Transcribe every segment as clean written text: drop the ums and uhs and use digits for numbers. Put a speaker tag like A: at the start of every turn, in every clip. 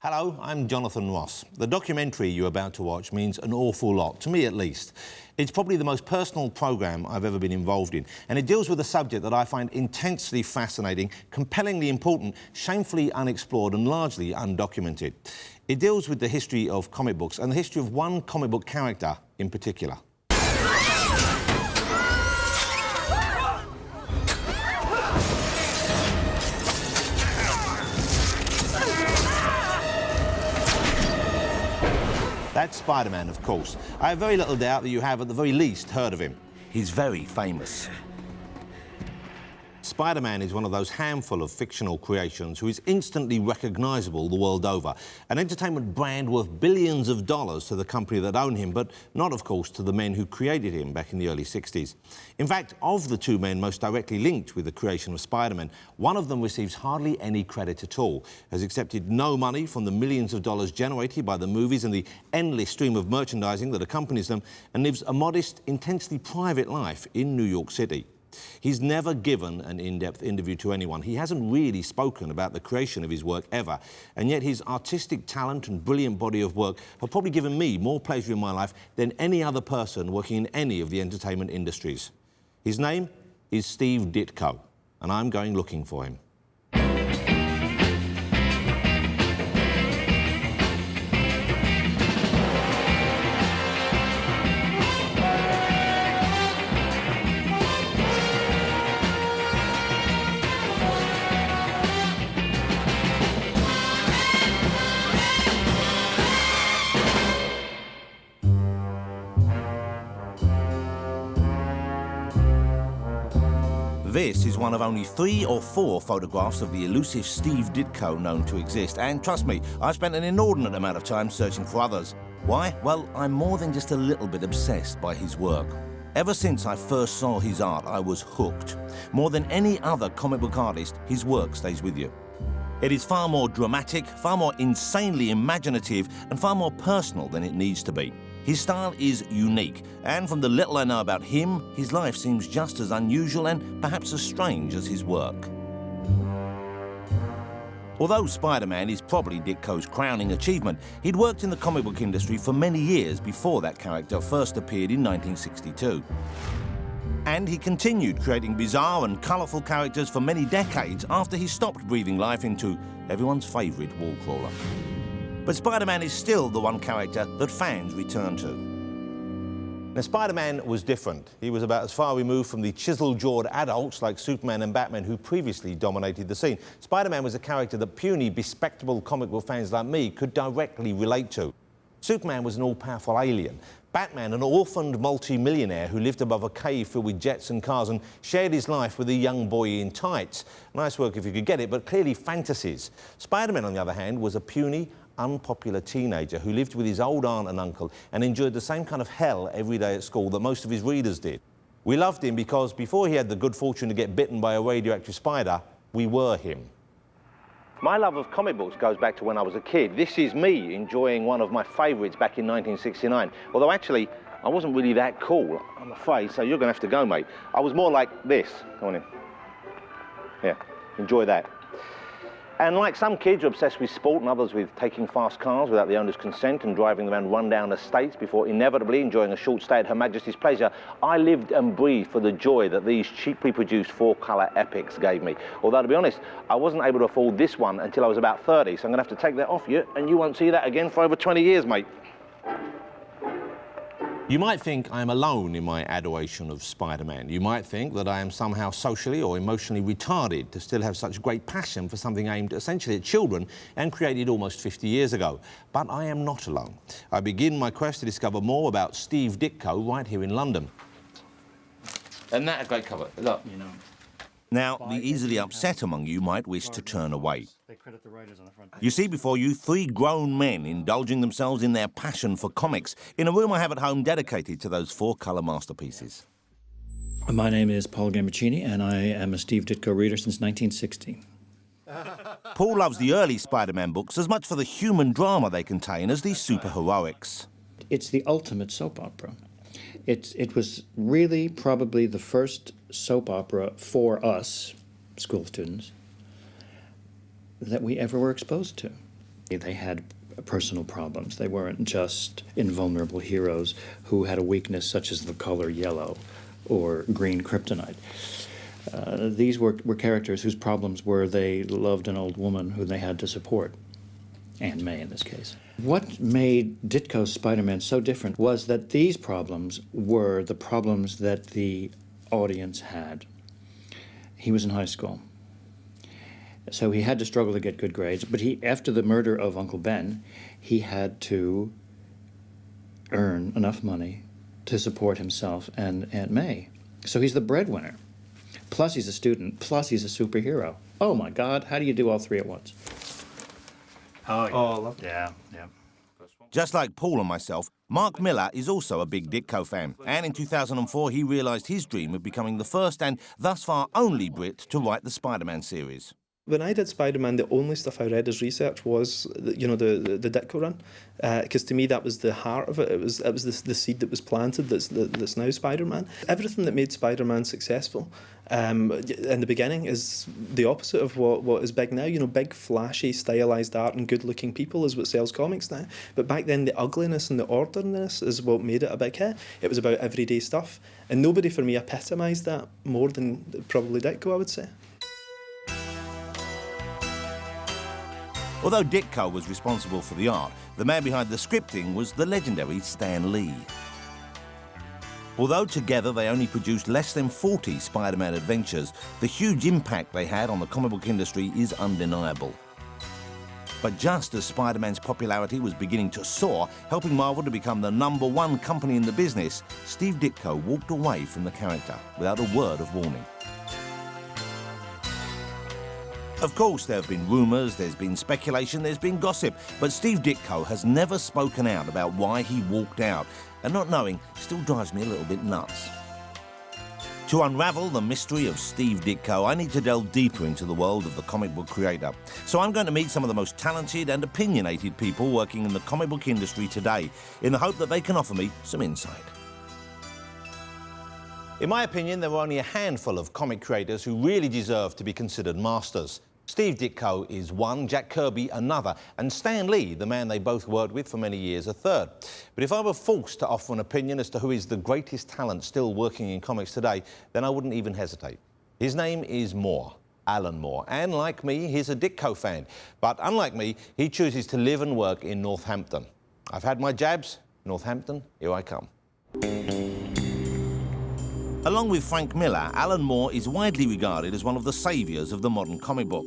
A: Hello, I'm Jonathan Ross. The documentary you're about to watch means an awful lot, to me at least. It's probably the most personal programme I've ever been involved in, and it deals with a subject that I find intensely fascinating, compellingly important, shamefully unexplored and largely undocumented. It deals with the history of comic books and the history of one comic book character in particular. That's Spider-Man, of course. I have very little doubt that you have, at the very least, heard of him. He's very famous. Spider-Man is one of those handful of fictional creations who is instantly recognisable the world over. An entertainment brand worth billions of dollars to the company that own him, but not, of course, to the men who created him back in the early 60s. In fact, of the two men most directly linked with the creation of Spider-Man, one of them receives hardly any credit at all, has accepted no money from the millions of dollars generated by the movies and the endless stream of merchandising that accompanies them, and lives a modest, intensely private life in New York City. He's never given an in-depth interview to anyone. He hasn't really spoken about the creation of his work ever. And yet his artistic talent and brilliant body of work have probably given me more pleasure in my life than any other person working in any of the entertainment industries. His name is Steve Ditko, and I'm going looking for him. This is one of only 3 or 4 photographs of the elusive Steve Ditko known to exist, and trust me, I've spent an inordinate amount of time searching for others. Why? Well, I'm more than just a little bit obsessed by his work. Ever since I first saw his art, I was hooked. More than any other comic book artist, his work stays with you. It is far more dramatic, far more insanely imaginative, and far more personal than it needs to be. His style is unique, and from the little I know about him, his life seems just as unusual and perhaps as strange as his work. Although Spider-Man is probably Ditko's crowning achievement, he'd worked in the comic book industry for many years before that character first appeared in 1962. And he continued creating bizarre and colourful characters for many decades after he stopped breathing life into everyone's favourite wall crawler. But Spider-Man is still the one character that fans return to. Now, Spider-Man was different. He was about as far removed from the chisel-jawed adults like Superman and Batman who previously dominated the scene. Spider-Man was a character that puny, bespectacled comic book fans like me could directly relate to. Superman was an all-powerful alien. Batman, an orphaned multi-millionaire who lived above a cave filled with jets and cars and shared his life with a young boy in tights. Nice work if you could get it, but clearly fantasies. Spider-Man, on the other hand, was a puny, unpopular teenager who lived with his old aunt and uncle and endured the same kind of hell every day at school that most of his readers did. We loved him because before he had the good fortune to get bitten by a radioactive spider, we were him. My love of comic books goes back to when I was a kid. This is me enjoying one of my favourites back in 1969. Although actually, I wasn't really that cool, I'm afraid, so you're going to have to go, mate. I was more like this. Come on in. Yeah, enjoy that. And like some kids who are obsessed with sport and others with taking fast cars without the owner's consent and driving them around run-down estates before inevitably enjoying a short stay at Her Majesty's pleasure, I lived and breathed for the joy that these cheaply produced 4-colour epics gave me. Although, to be honest, I wasn't able to afford this one until I was about 30, so I'm going to have to take that off you, and you won't see that again for over 20 years, mate. You might think I am alone in my adoration of Spider-Man. You might think that I am somehow socially or emotionally retarded to still have such great passion for something aimed essentially at children and created almost 50 years ago. But I am not alone. I begin my quest to discover more about Steve Ditko right here in London. Isn't that a great cover? Look, you know. Now, the easily upset among you might wish to turn away. You see before you 3 grown men indulging themselves in their passion for comics in a room I have at home dedicated to those 4-colour masterpieces.
B: My name is Paul Gambaccini, and I am a Steve Ditko reader since 1960.
A: Paul loves the early Spider-Man books as much for the human drama they contain as the superheroics.
B: It's the ultimate soap opera. It was really probably the first soap opera for us, school students, that we ever were exposed to. They had personal problems. They weren't just invulnerable heroes who had a weakness such as the color yellow or green kryptonite. These were characters whose problems were they loved an old woman who they had to support, Aunt May in this case. What made Ditko's Spider-Man so different was that these problems were the problems that the audience had. He was in high school, so he had to struggle to get good grades, but after the murder of Uncle Ben, he had to earn enough money to support himself and Aunt May. So he's the breadwinner. Plus he's a student, plus he's a superhero. Oh my God, how do you do all three at once? Oh, yeah.
C: Oh, lovely.
B: Yeah, yeah.
A: Just like Paul and myself, Mark Millar is also a big Ditko fan, and in 2004 he realised his dream of becoming the first and thus far only Brit to write the Spider-Man series.
C: When I did Spider-Man, the only stuff I read as research was, the Ditko run, because to me that was the heart of it. It was the seed that was planted that's now Spider-Man. Everything that made Spider-Man successful in the beginning is the opposite of what is big now. You know, big, flashy, stylized art and good-looking people is what sells comics now. But back then, the ugliness and the ordinariness is what made it a big hit. It was about everyday stuff, and nobody for me epitomised that more than probably Ditko, I would say.
A: Although Ditko was responsible for the art, the man behind the scripting was the legendary Stan Lee. Although together they only produced less than 40 Spider-Man adventures, the huge impact they had on the comic book industry is undeniable. But just as Spider-Man's popularity was beginning to soar, helping Marvel to become the #1 company in the business, Steve Ditko walked away from the character without a word of warning. Of course, there have been rumours, there's been speculation, there's been gossip, but Steve Ditko has never spoken out about why he walked out, and not knowing still drives me a little bit nuts. To unravel the mystery of Steve Ditko, I need to delve deeper into the world of the comic book creator. So I'm going to meet some of the most talented and opinionated people working in the comic book industry today, in the hope that they can offer me some insight. In my opinion, there are only a handful of comic creators who really deserve to be considered masters. Steve Ditko is one, Jack Kirby another, and Stan Lee, the man they both worked with for many years, a third. But if I were forced to offer an opinion as to who is the greatest talent still working in comics today, then I wouldn't even hesitate. His name is Moore, Alan Moore, and like me, he's a Ditko fan. But unlike me, he chooses to live and work in Northampton. I've had my jabs. Northampton, here I come. Along with Frank Miller, Alan Moore is widely regarded as one of the saviours of the modern comic book.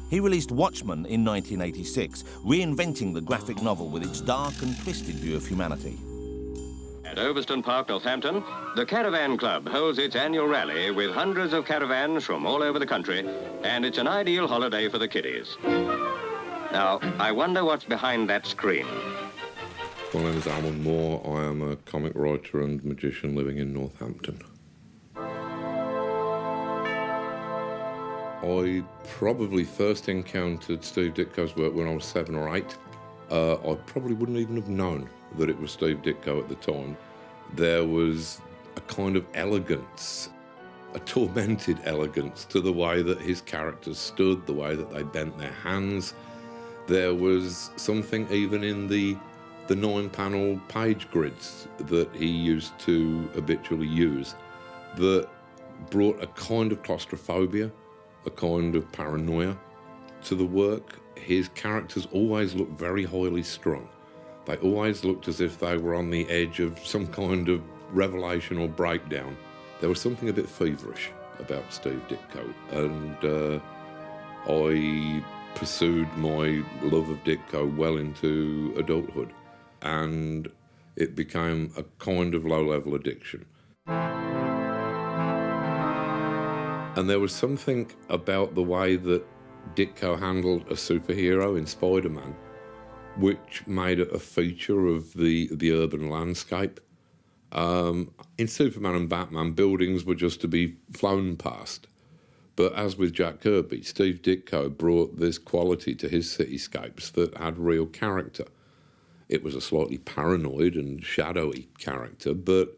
A: He released Watchmen in 1986, reinventing the graphic novel with its dark and twisted view of humanity.
D: At Overston Park, Northampton, the Caravan Club holds its annual rally with hundreds of caravans from all over the country, and it's an ideal holiday for the kiddies. Now, I wonder what's behind that screen.
E: My name is Alan Moore. I am a comic writer and magician living in Northampton. I probably first encountered Steve Ditko's work when I was 7 or 8. I probably wouldn't even have known that it was Steve Ditko at the time. There was a kind of elegance, a tormented elegance to the way that his characters stood, the way that they bent their hands. There was something even in the 9-panel page grids that he used to habitually use that brought a kind of claustrophobia, a kind of paranoia to the work. His characters always looked very highly strung. They always looked as if they were on the edge of some kind of revelation or breakdown. There was something a bit feverish about Steve Ditko, and I pursued my love of Ditko well into adulthood, and it became a kind of low-level addiction. And there was something about the way that Ditko handled a superhero in Spider-Man which made it a feature of the urban landscape. In Superman and Batman, buildings were just to be flown past. But as with Jack Kirby, Steve Ditko brought this quality to his cityscapes that had real character. It was a slightly paranoid and shadowy character, but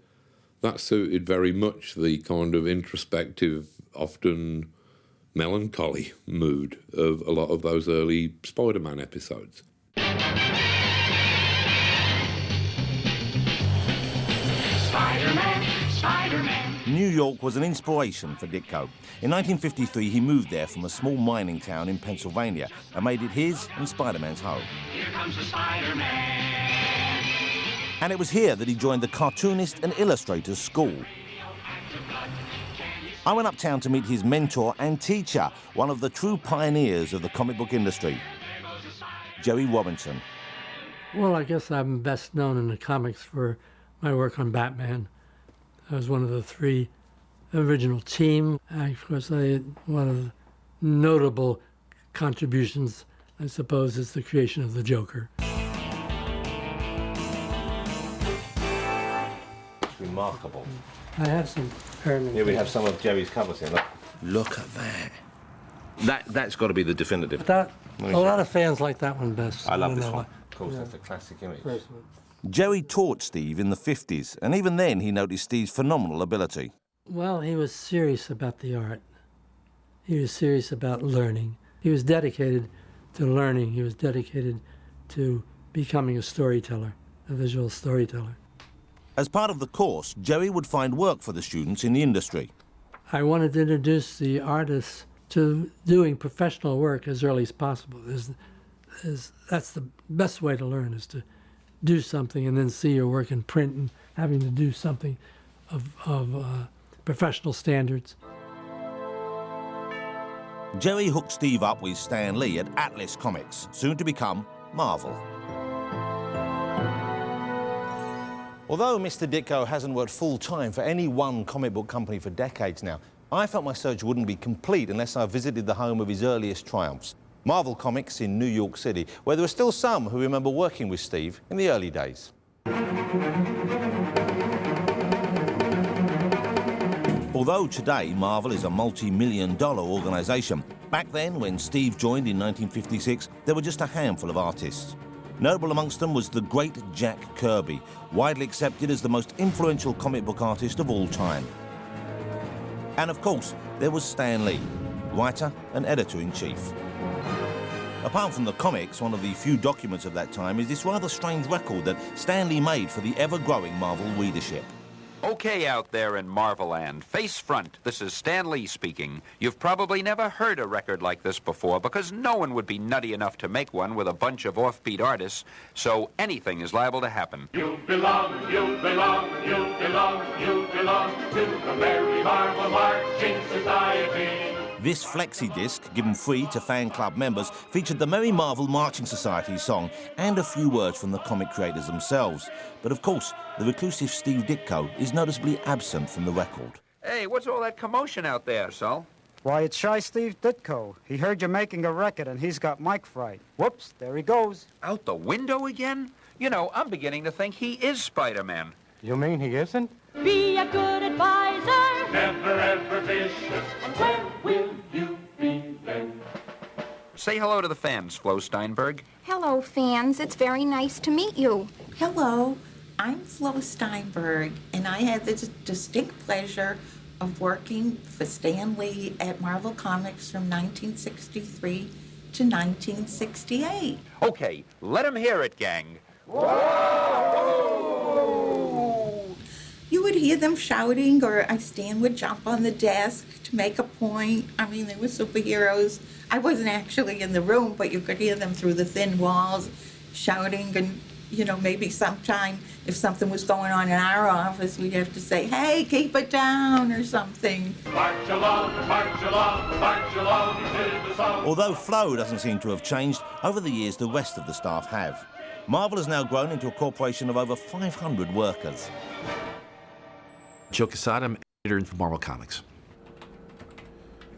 E: that suited very much the kind of introspective, often melancholy mood of a lot of those early Spider-Man episodes.
F: Spider-Man, Spider-Man.
A: New York was an inspiration for Ditko. In 1953, he moved there from a small mining town in Pennsylvania and made it his and Spider-Man's home.
F: Here comes the Spider-Man.
A: And it was here that he joined the cartoonist and illustrator's school. I went uptown to meet his mentor and teacher, one of the true pioneers of the comic book industry, Jerry Robinson.
G: Well, I guess I'm best known in the comics for my work on Batman. I was one of the three original team. Of course, one of the notable contributions, I suppose, is the creation of the Joker.
A: Remarkable.
G: I have some permanent.
A: Here we have some of Jerry's covers here. Look at that. That's got to be the definitive.
G: A lot of fans like that one best.
A: I love
G: don't
A: this
G: know
A: one.
G: why.
A: Of course, that's a classic image.
G: First one.
A: Jerry taught Steve in the 50s, and even then he noticed Steve's phenomenal ability.
G: Well, he was serious about the art. He was serious about learning. He was dedicated to learning. He was dedicated to becoming a storyteller, a visual storyteller.
A: As part of the course, Jerry would find work for the students in the industry.
G: I wanted to introduce the artists to doing professional work as early as possible. That's the best way to learn, is to do something and then see your work in print and having to do something of professional standards.
A: Jerry hooked Steve up with Stan Lee at Atlas Comics, soon to become Marvel. Although Mr. Ditko hasn't worked full-time for any one comic book company for decades now, I felt my search wouldn't be complete unless I visited the home of his earliest triumphs, Marvel Comics in New York City, where there are still some who remember working with Steve in the early days. Although today Marvel is a multi-million-dollar organisation, back then, when Steve joined in 1956, there were just a handful of artists. Notable amongst them was the great Jack Kirby, widely accepted as the most influential comic book artist of all time. And of course, there was Stan Lee, writer and editor-in-chief. Apart from the comics, one of the few documents of that time is this rather strange record that Stan Lee made for the ever-growing Marvel readership.
H: Okay, out there in Marvel-land, face front, this is Stan Lee speaking. You've probably never heard a record like this before because no one would be nutty enough to make one with a bunch of offbeat artists, so anything is liable to happen.
F: You belong, you belong, you belong, you belong to the Merry Marvel Marching Society.
A: This flexi disc, given free to fan club members, featured the Merry Marvel Marching Society song and a few words from the comic creators themselves. But of course, the reclusive Steve Ditko is noticeably absent from the record.
H: Hey, what's all that commotion out there, Sol?
I: Why, it's Shy Steve Ditko. He heard you're making a record and he's got mic fright. Whoops, there he goes.
H: Out the window again? You know, I'm beginning to think he is Spider-Man.
I: You mean he isn't?
J: Be a good advisor.
F: Never ever vicious.
J: And when
F: Will you be then?
H: Say hello to the fans, Flo Steinberg.
K: Hello, fans. It's very nice to meet you.
L: Hello, I'm Flo Steinberg, and I had the distinct pleasure of working for Stan Lee at Marvel Comics from 1963 to 1968.
H: Okay, let him hear it, gang.
L: You would hear them shouting, or Stan would jump on the desk to make a point. I mean, they were superheroes. I wasn't actually in the room, but you could hear them through the thin walls shouting, and, you know, maybe sometime if something was going on in our office, we'd have to say, hey, keep it down, or something.
F: March along, march along, march along to the song.
A: Although Flo doesn't seem to have changed, over the years the rest of the staff have. Marvel has now grown into a corporation of over 500 workers.
M: Joe Quesada, I'm editor for Marvel Comics.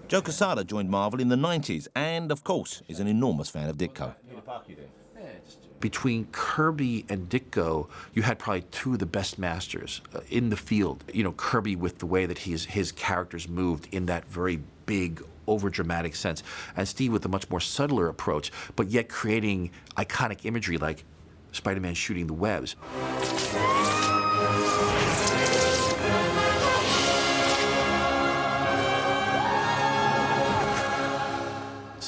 A: Joe Quesada joined Marvel in the 90s and, of course, is an enormous fan of Ditko.
M: Between Kirby and Ditko, you had probably two of the best masters in the field. You know, Kirby with the way that his characters moved in that very big, over-dramatic sense, and Steve with a much more subtler approach, but yet creating iconic imagery like Spider-Man shooting the webs.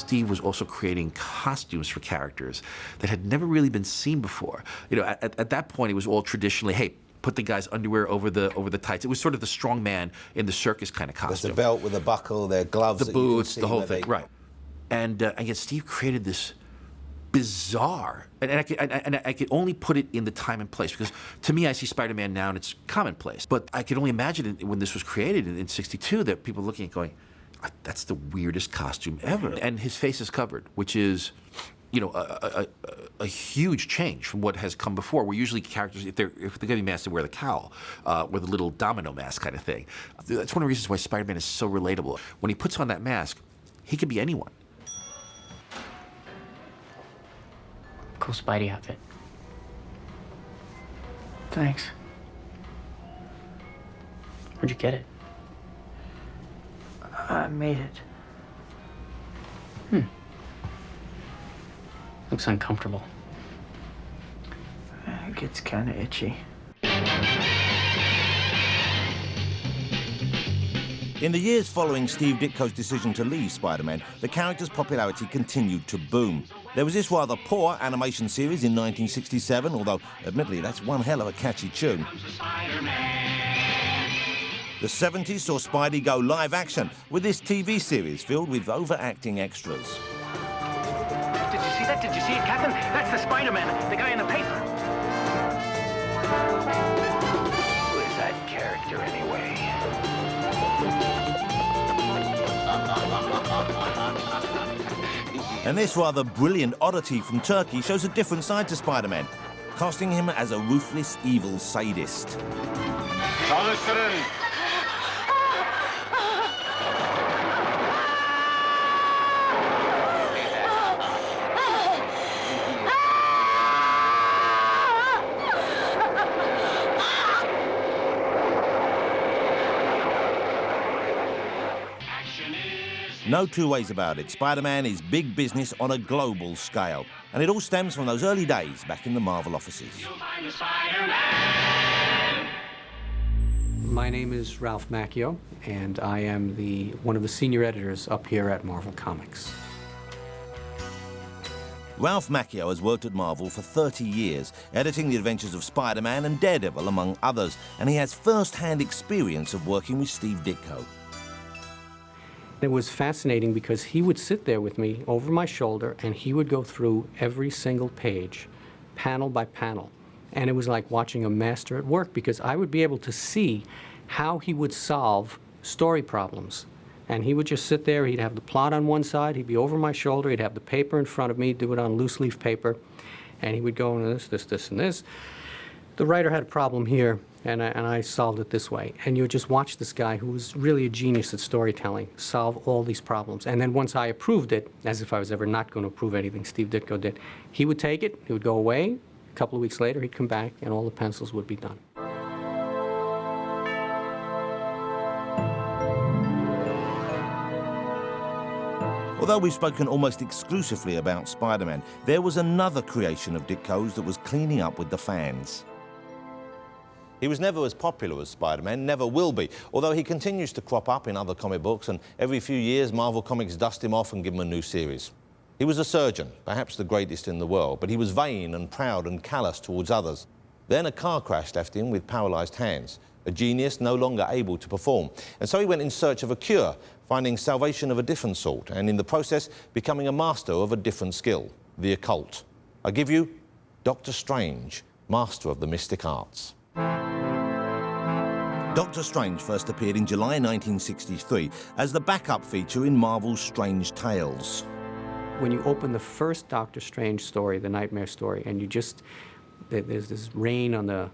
M: Steve was also creating costumes for characters that had never really been seen before. You know, at that point, it was all traditionally, hey, put the guy's underwear over the tights. It was sort of the strong man in the circus kind of costume.
A: There's the belt with the buckle, the gloves,
M: the boots, the whole thing, right? And yet Steve created this bizarre, and I could only put it in the time and place, because to me, I see Spider-Man now and it's commonplace. But I could only imagine when this was created in '62 that people were looking at going, that's the weirdest costume ever. And his face is covered, which is, you know, a huge change from what has come before, where usually characters, if they're going to be masked, they wear the cowl, or the little domino mask kind of thing. That's one of the reasons why Spider-Man is so relatable. When he puts on that mask, he could be anyone.
N: Cool Spidey outfit. Thanks. Where'd you get it? I made it. Looks uncomfortable. It gets kind of itchy.
A: In the years following Steve Ditko's decision to leave Spider-Man, the character's popularity continued to boom. There was this rather poor animation series in 1967, although, admittedly, that's one hell of a catchy tune. The 70s saw Spidey go live action with this TV series filled with overacting extras.
O: Did you see that? Did you see it, Captain? That's the Spider-Man, the guy in the paper. Who is that character, anyway?
A: And this rather brilliant oddity from Turkey shows a different side to Spider-Man, casting him as a ruthless, evil sadist. No two ways about it, Spider-Man is big business on a global scale. And it all stems from those early days back in the Marvel offices.
P: My name is Ralph Macchio, and I am one of the senior editors up here at Marvel Comics.
A: Ralph Macchio has worked at Marvel for 30 years, editing the adventures of Spider-Man and Daredevil, among others, and he has first-hand experience of working with Steve Ditko.
P: It was fascinating because he would sit there with me over my shoulder and he would go through every single page, panel by panel. And it was like watching a master at work, because I would be able to see how he would solve story problems. And he would just sit there, he'd have the plot on one side, he'd be over my shoulder, he'd have the paper in front of me, do it on loose leaf paper, and he would go into this, and this. The writer had a problem here, and I solved it this way. And you would just watch this guy, who was really a genius at storytelling, solve all these problems. And then once I approved it, as if I was ever not going to approve anything Steve Ditko did, he would take it, he would go away. A couple of weeks later, he'd come back, and all the pencils would be done.
A: Although we've spoken almost exclusively about Spider-Man, there was another creation of Ditko's that was cleaning up with the fans. He was never as popular as Spider-Man, never will be, although he continues to crop up in other comic books, and every few years Marvel Comics dust him off and give him a new series. He was a surgeon, perhaps the greatest in the world, but he was vain and proud and callous towards others. Then a car crash left him with paralysed hands, a genius no longer able to perform. And so he went in search of a cure, finding salvation of a different sort, and in the process becoming a master of a different skill, the occult. I give you Doctor Strange, master of the mystic arts. Doctor Strange first appeared in July 1963 as the backup feature in Marvel's Strange Tales.
P: When you open the first Doctor Strange story, the Nightmare story, and there's this rain on the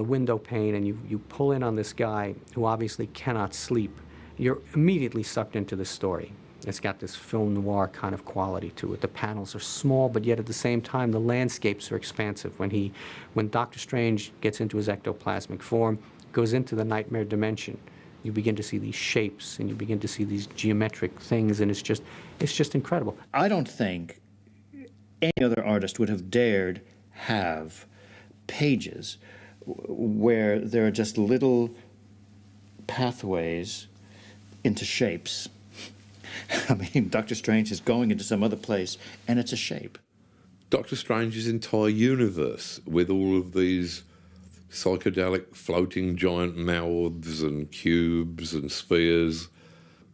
P: window pane, and you pull in on this guy who obviously cannot sleep, you're immediately sucked into the story. It's got this film noir kind of quality to it. The panels are small, but yet at the same time, the landscapes are expansive. When Doctor Strange gets into his ectoplasmic form, goes into the nightmare dimension, you begin to see these shapes, and you begin to see these geometric things, and it's just incredible.
B: I don't think any other artist would have dared have pages where there are just little pathways into shapes I mean, Doctor Strange is going into some other place, and it's a shape.
E: Doctor Strange's entire universe, with all of these psychedelic floating giant mouths and cubes and spheres,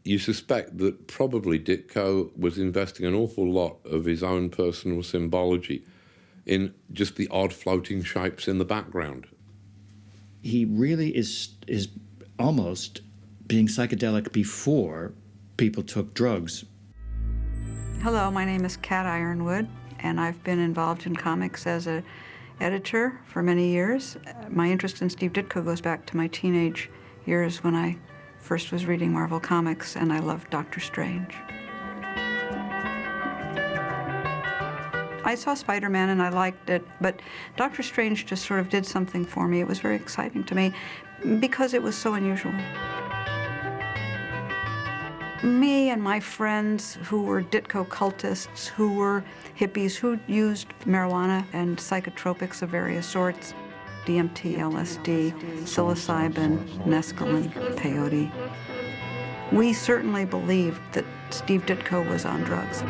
E: you suspect that probably Ditko was investing an awful lot of his own personal symbology in just the odd floating shapes in the background.
B: He really is almost being psychedelic before people took drugs.
Q: Hello, my name is Kat Ironwood, and I've been involved in comics as an editor for many years. My interest in Steve Ditko goes back to my teenage years when I first was reading Marvel Comics, and I loved Doctor Strange. I saw Spider-Man and I liked it, but Doctor Strange just sort of did something for me. It was very exciting to me because it was so unusual. Me and my friends who were Ditko cultists, who were hippies, who used marijuana and psychotropics of various sorts, DMT, LSD, psilocybin, mescaline, peyote. We certainly believed that Steve Ditko was on drugs.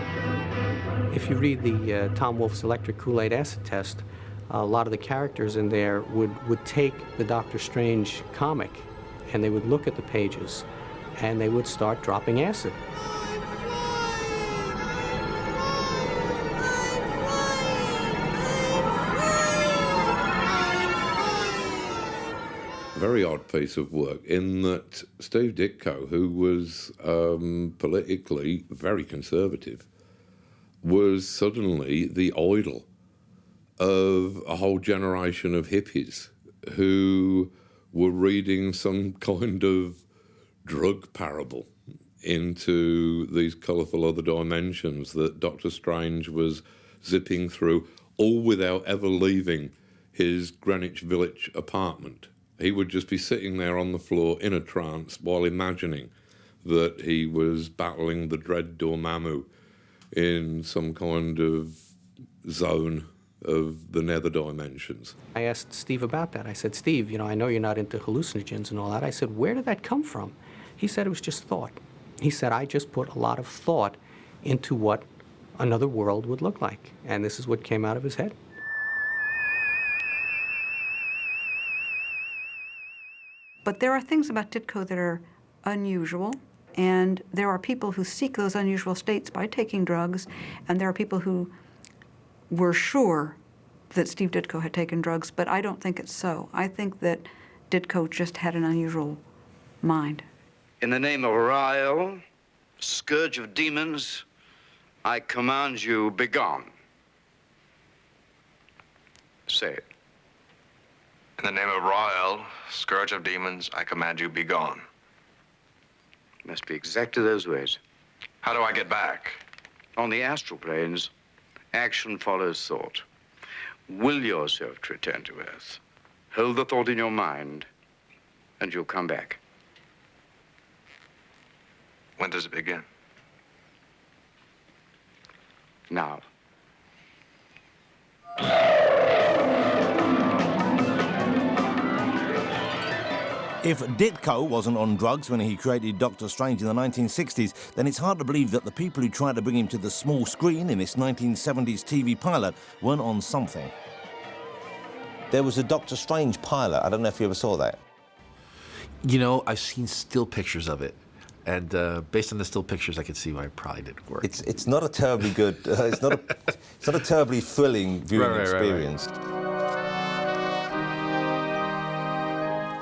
P: If you read the Tom Wolfe's Electric Kool-Aid Acid Test, a lot of the characters in there would take the Doctor Strange comic and they would look at the pages and they would start dropping acid.
E: Very odd piece of work in that Steve Ditko, who was politically very conservative, was suddenly the idol of a whole generation of hippies who were reading some kind of drug parable into these colourful other dimensions that Doctor Strange was zipping through, all without ever leaving his Greenwich Village apartment. He would just be sitting there on the floor in a trance while imagining that he was battling the dread Dormammu in some kind of zone of the nether dimensions.
P: I asked Steve about that. I said, Steve, you know, I know you're not into hallucinogens and all that. I said, where did that come from? He said it was just thought. He said, I just put a lot of thought into what another world would look like. And this is what came out of his head.
Q: But there are things about Ditko that are unusual, and there are people who seek those unusual states by taking drugs, and there are people who were sure that Steve Ditko had taken drugs, but I don't think it's so. I think that Ditko just had an unusual mind.
R: In the name of Rael, scourge of demons, I command you, begone. Say it.
S: In the name of Rael, scourge of demons, I command you, be gone.
R: Must be exactly those words.
S: How do I get back?
R: On the astral planes, action follows thought. Will yourself to return to Earth. Hold the thought in your mind, and you'll come back.
S: When does it begin?
R: Now.
A: If Ditko wasn't on drugs when he created Doctor Strange in the 1960s, then it's hard to believe that the people who tried to bring him to the small screen in this 1970s TV pilot weren't on something. There was a Doctor Strange pilot. I don't know if you ever saw that.
M: You know, I've seen still pictures of it. And based on the still pictures, I could see why it probably didn't work.
A: It's not a terribly good, it's not a terribly thrilling viewing experience.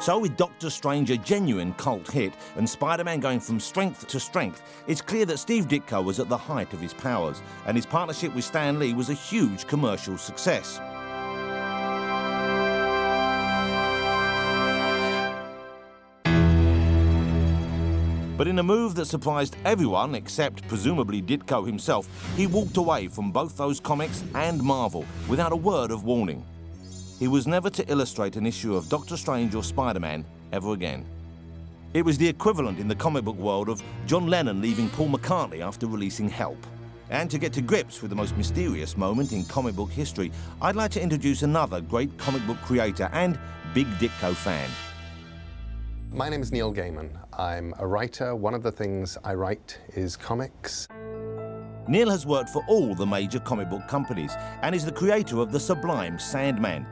A: So with Doctor Strange a genuine cult hit and Spider-Man going from strength to strength, it's clear that Steve Ditko was at the height of his powers, and his partnership with Stan Lee was a huge commercial success. But in a move that surprised everyone except presumably Ditko himself, he walked away from both those comics and Marvel without a word of warning. He was never to illustrate an issue of Doctor Strange or Spider-Man ever again. It was the equivalent in the comic book world of John Lennon leaving Paul McCartney after releasing Help. And to get to grips with the most mysterious moment in comic book history, I'd like to introduce another great comic book creator and big Ditko fan.
T: My name is Neil Gaiman. I'm a writer. One of the things I write is comics.
A: Neil has worked for all the major comic book companies and is the creator of the sublime Sandman.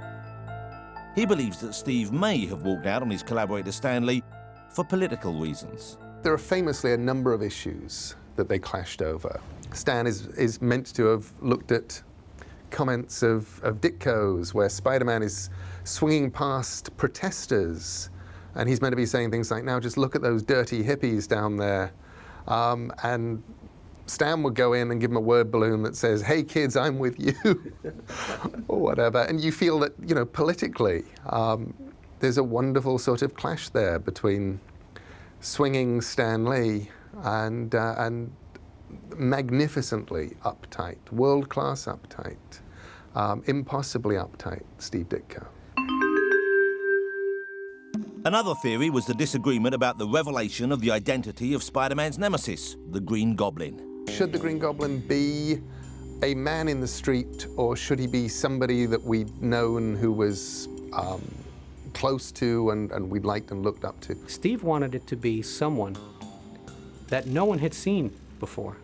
A: He believes that Steve may have walked out on his collaborator Stan Lee for political reasons.
T: There are famously a number of issues that they clashed over. Stan is meant to have looked at comments of Ditko's where Spider-Man is swinging past protesters, and he's meant to be saying things like, now just look at those dirty hippies down there. And Stan would go in and give him a word balloon that says, hey kids, I'm with you, or whatever. And you feel that, you know, politically, there's a wonderful sort of clash there between swinging Stan Lee and magnificently uptight, world-class uptight, impossibly uptight Steve Ditko.
A: Another theory was the disagreement about the revelation of the identity of Spider-Man's nemesis, the Green Goblin.
T: Should the Green Goblin be a man in the street, or should he be somebody that we'd known who was close to and we'd liked and looked up to?
P: Steve wanted it to be someone that no one had seen before,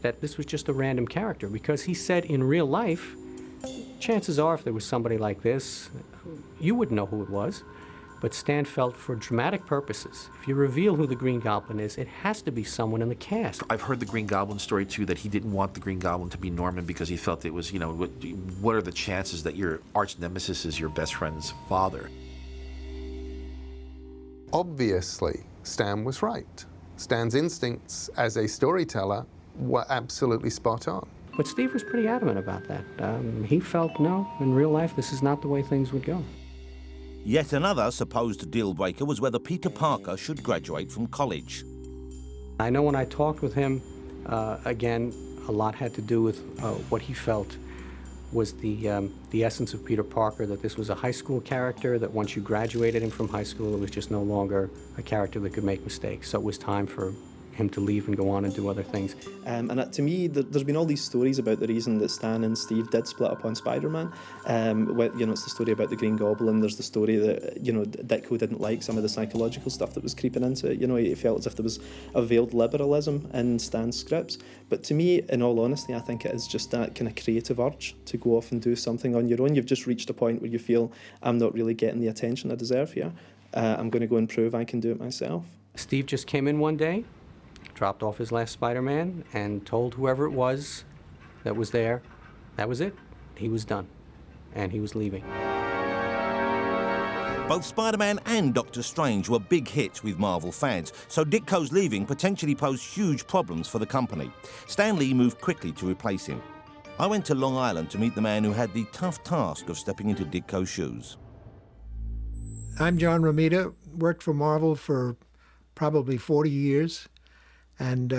P: that this was just a random character, because he said in real life, chances are if there was somebody like this, you wouldn't know who it was. But Stan felt for dramatic purposes, if you reveal who the Green Goblin is, it has to be someone in the cast.
M: I've heard the Green Goblin story too, that he didn't want the Green Goblin to be Norman because he felt it was, you know, what are the chances that your arch nemesis is your best friend's father?
T: Obviously, Stan was right. Stan's instincts as a storyteller were absolutely spot on.
P: But Steve was pretty adamant about that. He felt, no, in real life, this is not the way things would go.
A: Yet another supposed deal breaker was whether Peter Parker should graduate from college.
P: I know when I talked with him, again, a lot had to do with what he felt was the essence of Peter Parker, that this was a high school character, that once you graduated him from high school, it was just no longer a character that could make mistakes. So it was time for him to leave and go on and do other things.
C: And to me, there's been all these stories about the reason that Stan and Steve did split up on Spider-Man. You know, it's the story about the Green Goblin. There's the story that, you know, Ditko didn't like some of the psychological stuff that was creeping into it. You know, he felt as if there was a veiled liberalism in Stan's scripts. But to me, in all honesty, I think it is just that kind of creative urge to go off and do something on your own. You've just reached a point where you feel, I'm not really getting the attention I deserve here. I'm going to go and prove I can do it myself.
P: Steve just came in one day, dropped off his last Spider-Man, and told whoever it was that was there, that was it. He was done, and he was leaving.
A: Both Spider-Man and Doctor Strange were big hits with Marvel fans, so Ditko's leaving potentially posed huge problems for the company. Stan Lee moved quickly to replace him. I went to Long Island to meet the man who had the tough task of stepping into Ditko's shoes.
U: I'm John Romita, worked for Marvel for probably 40 years. And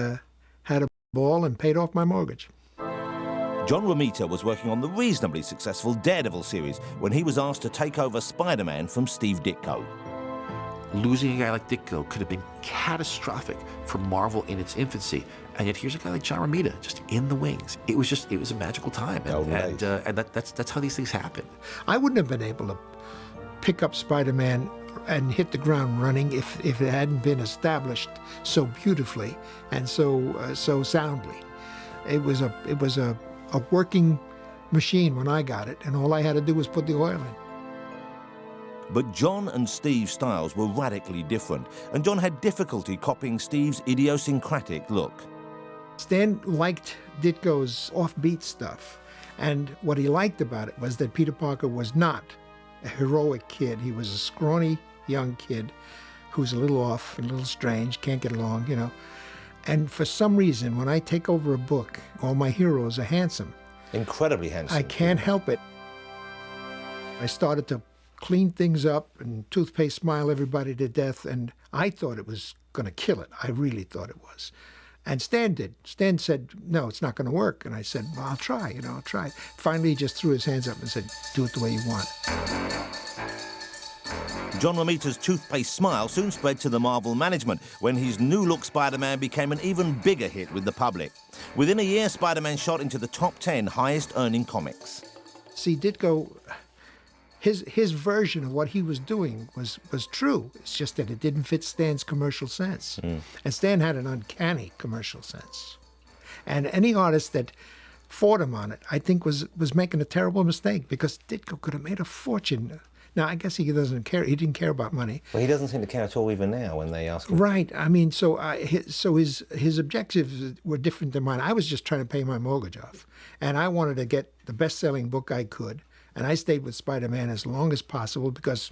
U: had a ball and paid off my mortgage.
A: John Romita was working on the reasonably successful Daredevil series when he was asked to take over Spider-Man from Steve Ditko.
M: Losing a guy like Ditko could have been catastrophic for Marvel in its infancy, and yet here's a guy like John Romita just in the wings. It was a magical time, and that's how these things happen.
U: I wouldn't have been able to pick up Spider-Man and hit the ground running if it hadn't been established so beautifully and so soundly. It was a working machine when I got it, and all I had to do was put the oil in.
A: But John and Steve's styles were radically different, and John had difficulty copying Steve's idiosyncratic look.
U: Stan liked Ditko's offbeat stuff, and what he liked about it was that Peter Parker was not a heroic kid. He was a scrawny young kid who's a little off and a little strange, can't get along, you know. And for some reason, when I take over a book, all my heroes are handsome.
A: Incredibly handsome.
U: I can't help it. I started to clean things up and toothpaste smile everybody to death, and I thought it was going to kill it. I really thought it was. And Stan did. Stan said, no, it's not going to work. And I said, well, I'll try, I'll try. Finally, he just threw his hands up and said, do it the way you want.
A: John Romita's toothpaste smile soon spread to the Marvel management when his new-look Spider-Man became an even bigger hit with the public. Within a year, Spider-Man shot into the top 10 highest-earning comics.
U: See, Ditko his version of what he was doing was true. It's just that it didn't fit Stan's commercial sense. And Stan had an uncanny commercial sense. And any artist that fought him on it, I think, was making a terrible mistake, because Ditko could have made a fortune. Now, I guess he doesn't care. He didn't care about money.
A: Well, he doesn't seem to care at all even now when they ask him.
U: Right. I mean, so his objectives were different than mine. I was just trying to pay my mortgage off, and I wanted to get the best-selling book I could, and I stayed with Spider-Man as long as possible because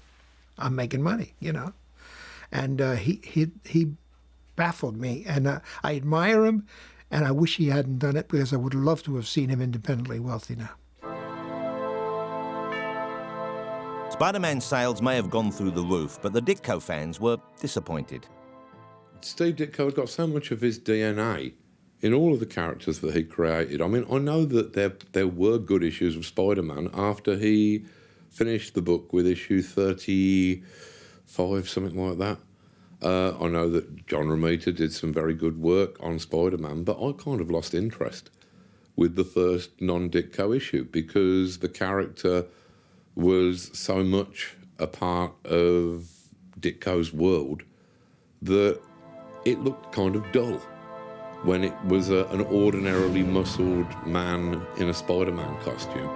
U: I'm making money, you know. And he baffled me, and I admire him, and I wish he hadn't done it, because I would love to have seen him independently wealthy now.
A: Spider-Man sales may have gone through the roof, but the Ditko fans were disappointed.
E: Steve Ditko had got so much of his DNA in all of the characters that he created. I mean, I know that there were good issues of Spider-Man after he finished the book with issue 35, something like that. I know that John Romita did some very good work on Spider-Man, but I kind of lost interest with the first non-Ditko issue, because the character was so much a part of Ditko's world that it looked kind of dull when it was an ordinarily muscled man in a Spider-Man costume.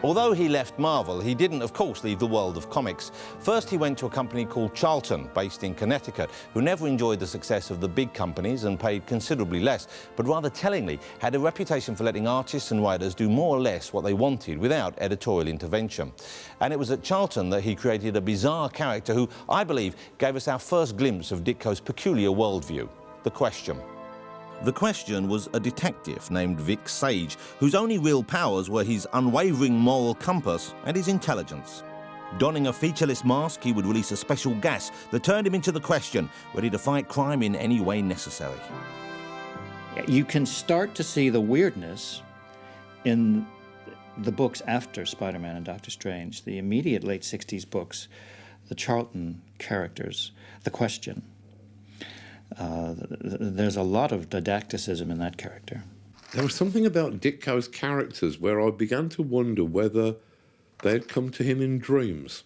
A: Although he left Marvel, he didn't, of course, leave the world of comics. First, he went to a company called Charlton, based in Connecticut, who never enjoyed the success of the big companies and paid considerably less, but rather tellingly had a reputation for letting artists and writers do more or less what they wanted without editorial intervention. And it was at Charlton that he created a bizarre character who, I believe, gave us our first glimpse of Ditko's peculiar worldview: the Question. The Question was a detective named Vic Sage, whose only real powers were his unwavering moral compass and his intelligence. Donning a featureless mask, he would release a special gas that turned him into the Question, ready to fight crime in any way necessary.
B: You can start to see the weirdness in the books after Spider-Man and Doctor Strange, the immediate late 60s books, the Charlton characters, the Question. There's a lot of didacticism in that character.
E: There was something about Ditko's characters where I began to wonder whether they had come to him in dreams.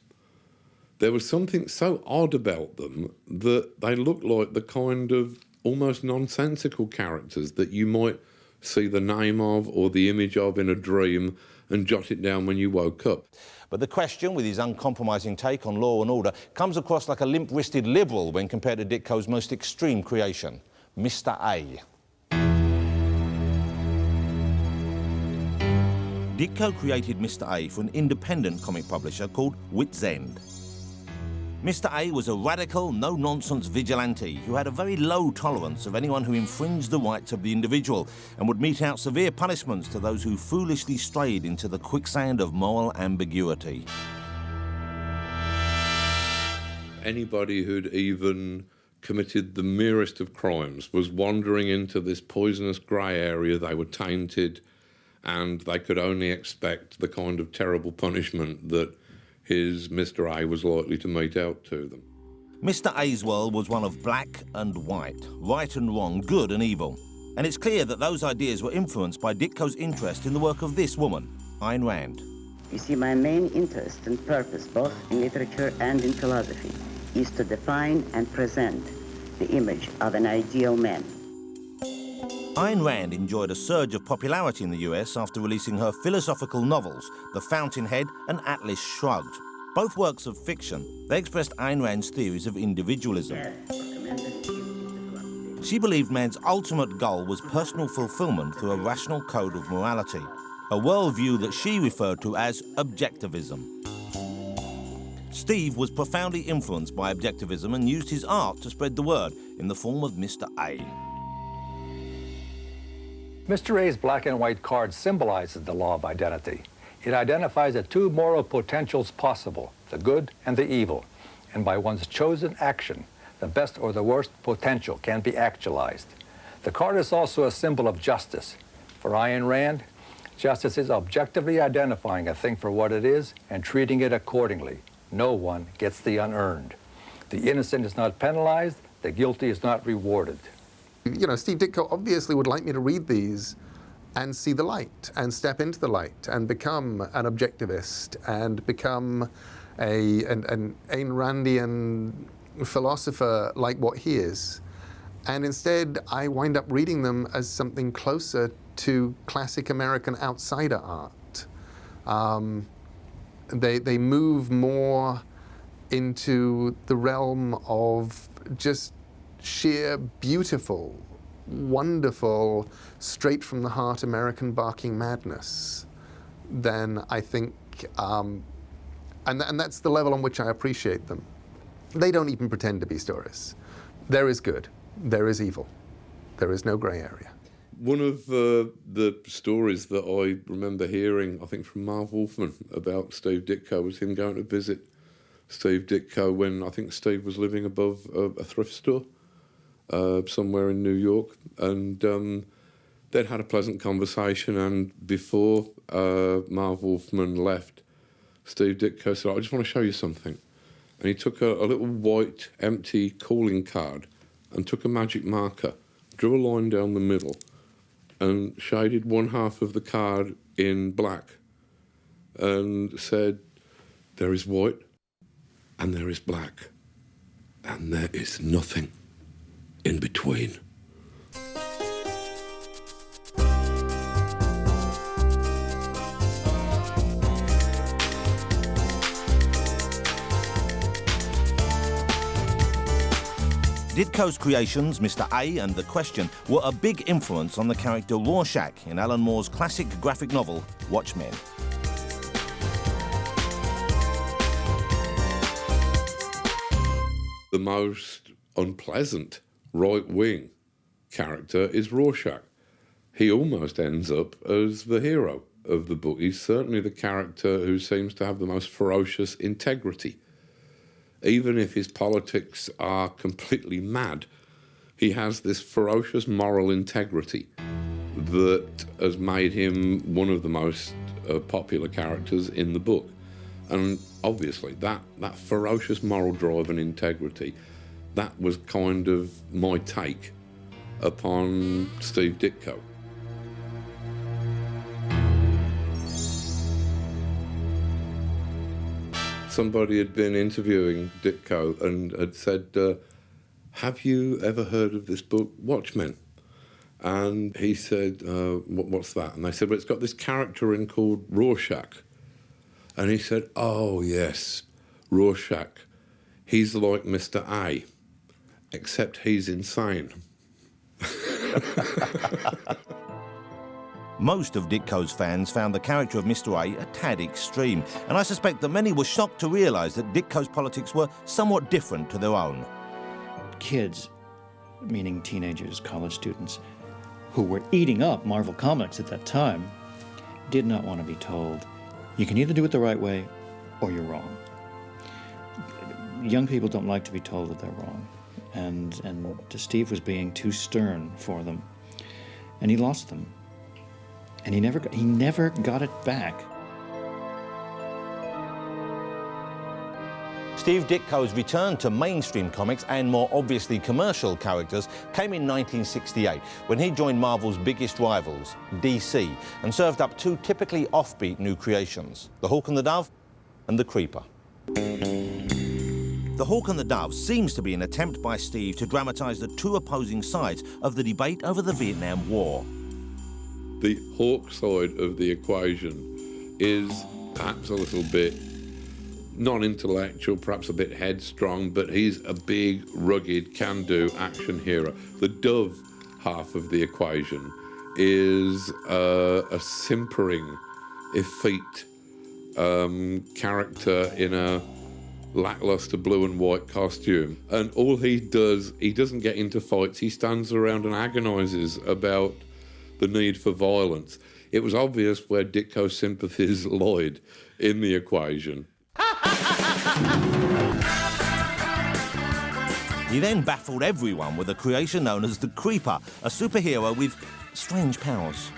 E: There was something so odd about them that they looked like the kind of almost nonsensical characters that you might see the name of or the image of in a dream and jot it down when you woke up.
A: But the Question, with his uncompromising take on law and order, comes across like a limp-wristed liberal when compared to Ditko's most extreme creation, Mr. A. Ditko created Mr. A for an independent comic publisher called Wits End. Mr. A was a radical, no-nonsense vigilante who had a very low tolerance of anyone who infringed the rights of the individual and would mete out severe punishments to those who foolishly strayed into the quicksand of moral ambiguity.
E: Anybody who'd even committed the merest of crimes was wandering into this poisonous grey area. They were tainted, and they could only expect the kind of terrible punishment that his Mr. A was likely to mete out to them.
A: Mr. A's world was one of black and white, right and wrong, good and evil. And it's clear that those ideas were influenced by Ditko's interest in the work of this woman, Ayn Rand.
D: You see, my main interest and purpose, both in literature and in philosophy, is to define and present the image of an ideal man.
A: Ayn Rand enjoyed a surge of popularity in the US after releasing her philosophical novels, The Fountainhead and Atlas Shrugged. Both works of fiction, they expressed Ayn Rand's theories of individualism. She believed man's ultimate goal was personal fulfillment through a rational code of morality, a worldview that she referred to as objectivism. Steve was profoundly influenced by objectivism and used his art to spread the word in the form of Mr. A.
V: Mr. A's black and white card symbolizes the law of identity. It identifies the two moral potentials possible, the good and the evil. And by one's chosen action, the best or the worst potential can be actualized. The card is also a symbol of justice. For Ayn Rand, justice is objectively identifying a thing for what it is and treating it accordingly. No one gets the unearned. The innocent is not penalized, the guilty is not rewarded.
T: You know, Steve Ditko obviously would like me to read these and see the light and step into the light and become an objectivist and become an Ayn Randian philosopher like what he is. And instead, I wind up reading them as something closer to classic American outsider art. They move more into the realm of just sheer beautiful, wonderful, straight from the heart American barking madness than I think, and that's the level on which I appreciate them. They don't even pretend to be stories. There is good, there is evil, there is no grey area.
E: One of the stories that I remember hearing, I think from Marv Wolfman, about Steve Ditko was him going to visit Steve Ditko when I think Steve was living above a thrift store somewhere in New York, and they'd had a pleasant conversation, and before Marv Wolfman left, Steve Ditko said, I just want to show you something. And he took a little white, empty calling card and took a magic marker, drew a line down the middle, and shaded one half of the card in black and said, there is white and there is black and there is nothing in between.
A: Ditko's creations, Mr. A and The Question, were a big influence on the character Rorschach in Alan Moore's classic graphic novel, Watchmen.
E: The most unpleasant right-wing character is Rorschach. He almost ends up as the hero of the book. He's certainly the character who seems to have the most ferocious integrity. Even if his politics are completely mad, he has this ferocious moral integrity that has made him one of the most popular characters in the book. And obviously, that ferocious moral drive and integrity, that was kind of my take upon Steve Ditko. Somebody had been interviewing Ditko and had said, have you ever heard of this book, Watchmen? And he said, what's that? And they said, well, it's got this character in called Rorschach. And he said, oh, yes, Rorschach. He's like Mr. A, except he's insane.
A: Most of Ditko's fans found the character of Mr. A tad extreme, and I suspect that many were shocked to realise that Ditko's politics were somewhat different to their own.
B: Kids, meaning teenagers, college students, who were eating up Marvel Comics at that time, did not want to be told, you can either do it the right way or you're wrong. Young people don't like to be told that they're wrong, and Steve was being too stern for them, and he lost them. And he never got it back.
A: Steve Ditko's return to mainstream comics and more obviously commercial characters came in 1968 when he joined Marvel's biggest rivals, DC, and served up two typically offbeat new creations, The Hawk and the Dove and The Creeper. The Hawk and the Dove seems to be an attempt by Steve to dramatise the two opposing sides of the debate over the Vietnam War.
E: The Hawk side of the equation is perhaps a little bit non-intellectual, perhaps a bit headstrong, but he's a big, rugged, can-do action hero. The Dove half of the equation is a simpering, effete character in a lackluster blue and white costume. And all he does, he doesn't get into fights, he stands around and agonises about the need for violence. It was obvious where Ditko's sympathies lied in the equation.
A: He then baffled everyone with a creation known as the Creeper, a superhero with strange powers.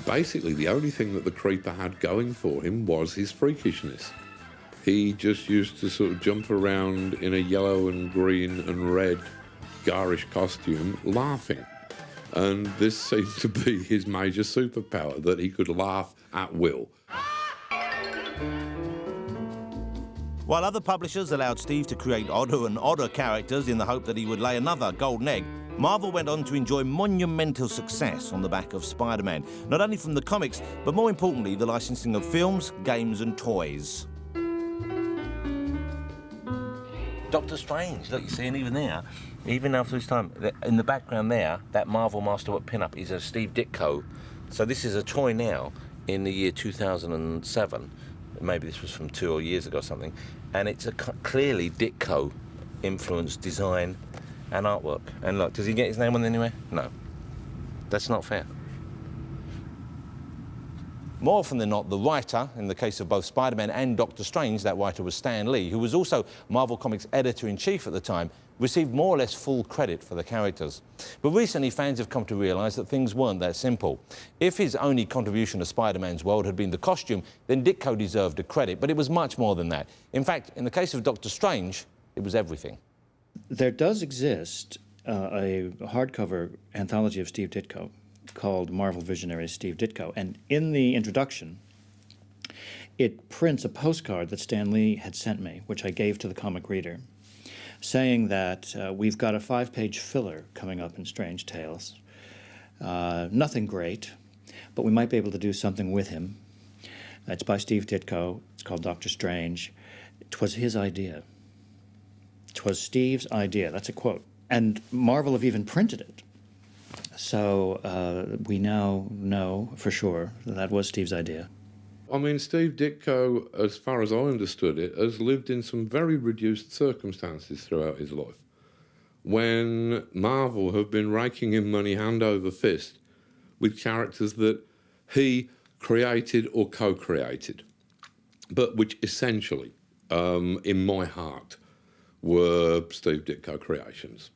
E: Basically, the only thing that the Creeper had going for him was his freakishness. He just used to sort of jump around in a yellow and green and red garish costume laughing. And this seemed to be his major superpower, that he could laugh at will.
A: While other publishers allowed Steve to create odder and odder characters in the hope that he would lay another golden egg, Marvel went on to enjoy monumental success on the back of Spider-Man, not only from the comics, but more importantly, the licensing of films, games and toys. Doctor Strange, look, you see, and even there, even after this time, in the background there, that Marvel Masterwork pin-up is a Steve Ditko. So this is a toy now in the year 2007. Maybe this was from 2 years ago or something. And it's a clearly Ditko influenced design and artwork. And look, does he get his name on anywhere? No. That's not fair. More often than not, the writer, in the case of both Spider-Man and Doctor Strange, that writer was Stan Lee, who was also Marvel Comics editor-in-chief at the time, received more or less full credit for the characters. But recently, fans have come to realise that things weren't that simple. If his only contribution to Spider-Man's world had been the costume, then Ditko deserved the credit, but it was much more than that. In fact, in the case of Doctor Strange, it was everything.
B: There does exist a hardcover anthology of Steve Ditko called Marvel Visionary Steve Ditko, and in the introduction, it prints a postcard that Stan Lee had sent me, which I gave to the comic reader, saying that we've got a 5-page filler coming up in Strange Tales. Nothing great, but we might be able to do something with him. It's by Steve Ditko. It's called Doctor Strange. 'Twas his idea. 'Twas Steve's idea. That's a quote. And Marvel have even printed it. So we now know for sure that was Steve's idea.
E: I mean, Steve Ditko, as far as I understood it, has lived in some very reduced circumstances throughout his life. When Marvel have been raking in money hand over fist with characters that he created or co-created, but which essentially, in my heart, were Steve Ditko creations.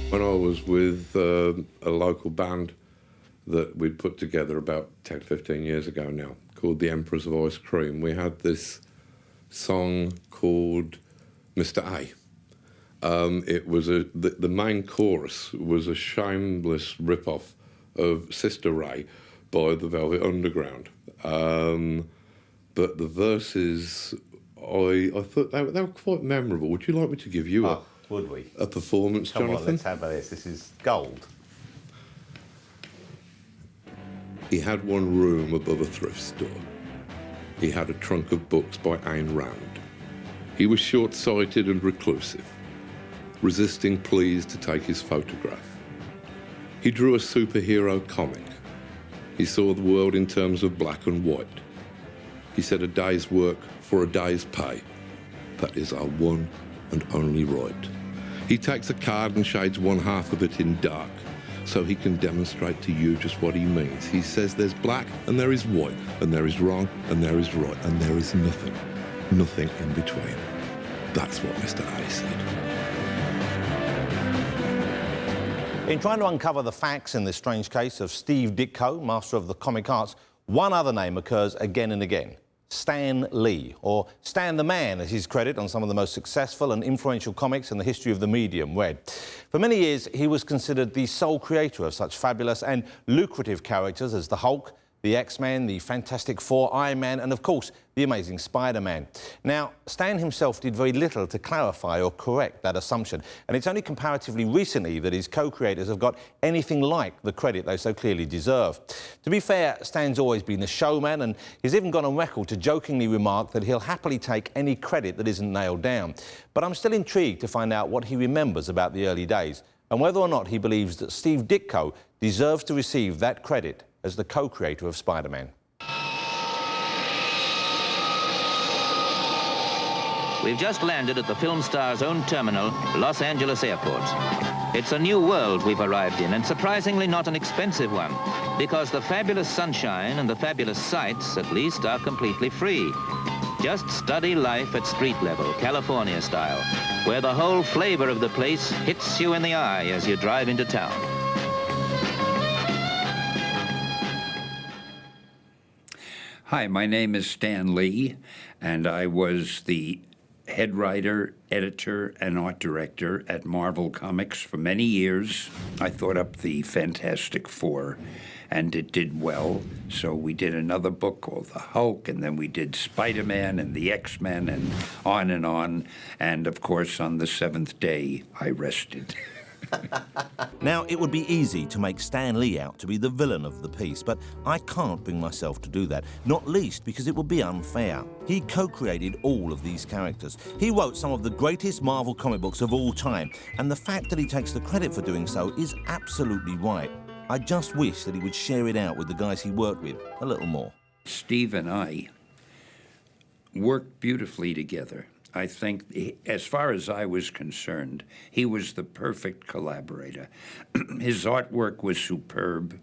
E: When I was with a local band that we'd put together about 10, 15 years ago now, called The Emperors of Ice Cream, we had this song called Mr. A. It was the main chorus was a shameless rip-off of Sister Ray by the Velvet Underground. But the verses, I thought they were quite memorable. Would you like me to give you
A: would we?
E: A performance,
A: Come
E: Jonathan?
A: on, let's have this. This is gold.
E: He had one room above a thrift store. He had a trunk of books by Ayn Rand. He was short-sighted and reclusive, resisting pleas to take his photograph. He drew a superhero comic. He saw the world in terms of black and white. He said a day's work for a day's pay. That is our one and only right. He takes a card and shades one half of it in dark so he can demonstrate to you just what he means. He says there's black and there is white, and there is wrong and there is right, and there is nothing in between. That's what Mr. A said.
A: In trying to uncover the facts in this strange case of Steve Ditko, master of the comic arts, one other name occurs again and again. Stan Lee, or Stan the Man, as his credit on some of the most successful and influential comics in the history of the medium read. For many years, he was considered the sole creator of such fabulous and lucrative characters as the Hulk, the X-Men, the Fantastic Four, Iron Man, and of course, the Amazing Spider-Man. Now, Stan himself did very little to clarify or correct that assumption, and it's only comparatively recently that his co-creators have got anything like the credit they so clearly deserve. To be fair, Stan's always been a showman, and he's even gone on record to jokingly remark that he'll happily take any credit that isn't nailed down. But I'm still intrigued to find out what he remembers about the early days, and whether or not he believes that Steve Ditko deserves to receive that credit as the co-creator of Spider-Man.
G: We've just landed at the film star's own terminal, Los Angeles Airport. It's a new world we've arrived in, and surprisingly not an expensive one, because the fabulous sunshine and the fabulous sights, at least, are completely free. Just study life at street level, California style, where the whole flavor of the place hits you in the eye as you drive into town.
I: Hi, my name is Stan Lee, and I was the head writer, editor, and art director at Marvel Comics for many years. I thought up the Fantastic Four, and it did well. So we did another book called The Hulk, and then we did Spider-Man and the X-Men, and on and on. And of course, on the seventh day, I rested.
A: Now, it would be easy to make Stan Lee out to be the villain of the piece, but I can't bring myself to do that, not least because it would be unfair. He co-created all of these characters. He wrote some of the greatest Marvel comic books of all time, and the fact that he takes the credit for doing so is absolutely right. I just wish that he would share it out with the guys he worked with a little more.
I: Steve and I worked beautifully together. I think, as far as I was concerned, he was the perfect collaborator. His artwork was superb.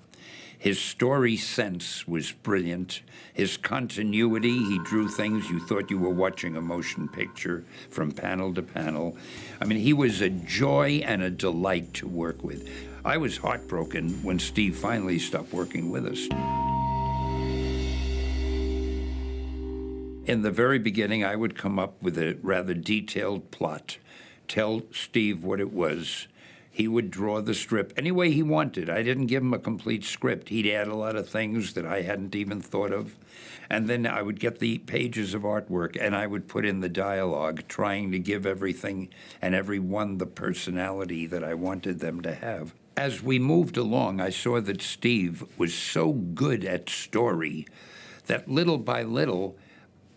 I: His story sense was brilliant. His continuity, he drew things you thought you were watching a motion picture from panel to panel. I mean, he was a joy and a delight to work with. I was heartbroken when Steve finally stopped working with us. In the very beginning, I would come up with a rather detailed plot, tell Steve what it was. He would draw the strip any way he wanted. I didn't give him a complete script. He'd add a lot of things that I hadn't even thought of. And then I would get the pages of artwork, and I would put in the dialogue, trying to give everything and everyone the personality that I wanted them to have. As we moved along, I saw that Steve was so good at story that little by little,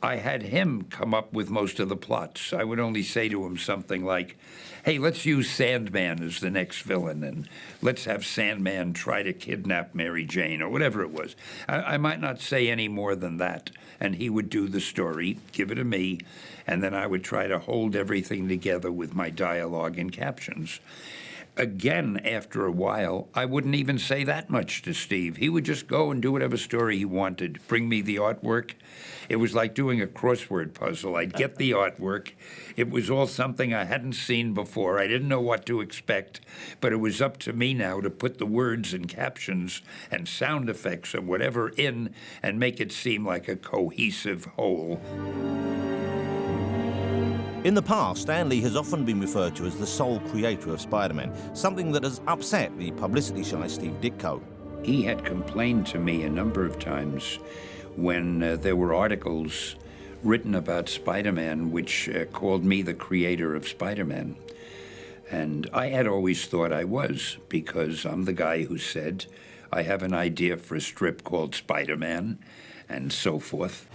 I: I had him come up with most of the plots. I would only say to him something like, hey, let's use Sandman as the next villain, and let's have Sandman try to kidnap Mary Jane, or whatever it was. I might not say any more than that, and he would do the story, give it to me, and then I would try to hold everything together with my dialogue and captions. Again, after a while, I wouldn't even say that much to Steve. He would just go and do whatever story he wanted, bring me the artwork. It was like doing a crossword puzzle. I'd get the artwork. It was all something I hadn't seen before. I didn't know what to expect, but it was up to me now to put the words and captions and sound effects and whatever in and make it seem like a cohesive whole.
A: In the past, Stan Lee has often been referred to as the sole creator of Spider-Man, something that has upset the publicity-shy Steve Ditko.
I: He had complained to me a number of times when there were articles written about Spider-Man which called me the creator of Spider-Man. And I had always thought I was, because I'm the guy who said, I have an idea for a strip called Spider-Man, and so forth.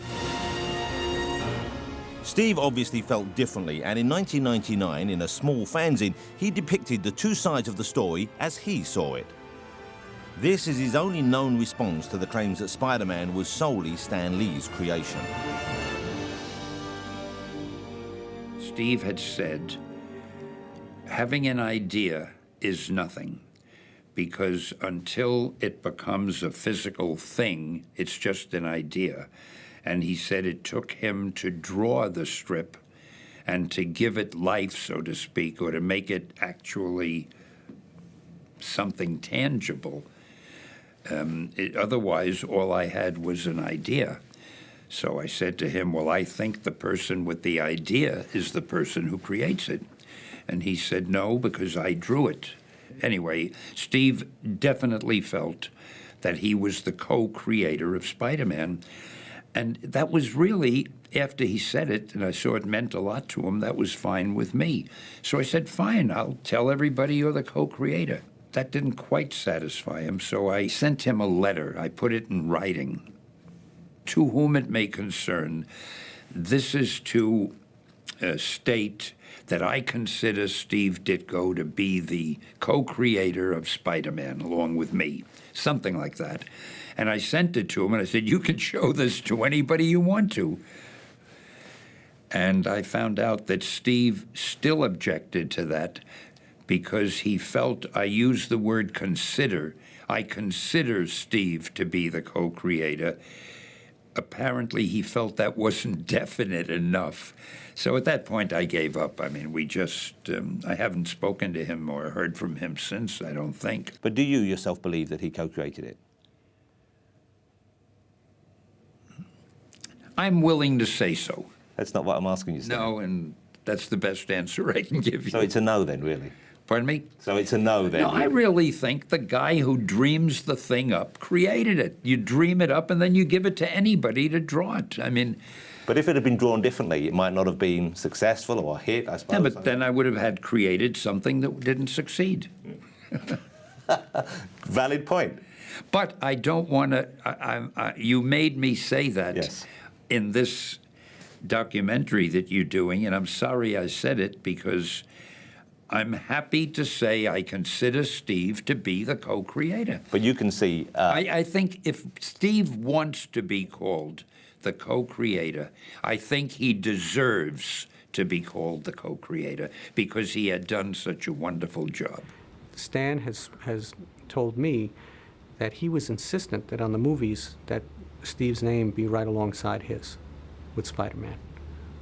A: Steve obviously felt differently, and in 1999, in a small fanzine, he depicted the two sides of the story as he saw it. This is his only known response to the claims that Spider-Man was solely Stan Lee's creation.
I: Steve had said, having an idea is nothing, because until it becomes a physical thing, it's just an idea. And he said it took him to draw the strip and to give it life, so to speak, or to make it actually something tangible. Otherwise, all I had was an idea. So I said to him, well, I think the person with the idea is the person who creates it. And he said, no, because I drew it. Anyway, Steve definitely felt that he was the co-creator of Spider-Man. And that was really, after he said it, and I saw it meant a lot to him, that was fine with me. So I said, fine, I'll tell everybody you're the co-creator. That didn't quite satisfy him, so I sent him a letter. I put it in writing. To whom it may concern, this is to state that I consider Steve Ditko to be the co-creator of Spider-Man along with me, something like that. And I sent it to him, and I said, you can show this to anybody you want to. And I found out that Steve still objected to that because he felt I used the word consider. I consider Steve to be the co-creator. Apparently, he felt that wasn't definite enough. So at that point, I gave up. I mean, we just, I haven't spoken to him or heard from him since, I don't think.
A: But do you yourself believe that he co-created it?
I: I'm willing to say so.
A: That's not what I'm asking you, Stan.
I: No, and that's the best answer I can give you.
A: So it's a no then, really?
I: Pardon me?
A: So it's a no then?
I: No, I really think the guy who dreams the thing up created it. You dream it up and then you give it to anybody to draw it. I mean...
A: But if it had been drawn differently, it might not have been successful or a hit, I suppose.
I: Yeah, but then I would have had created something that didn't succeed.
A: Valid point.
I: But I don't want to... you made me say that in this documentary that you're doing, and I'm sorry I said it because I'm happy to say I consider Steve to be the co-creator.
A: But you can see...
I: I think if Steve wants to be called the co-creator, I think he deserves to be called the co-creator because he had done such a wonderful job.
P: Stan has told me that he was insistent that on the movies that Steve's name be right alongside his with Spider-Man.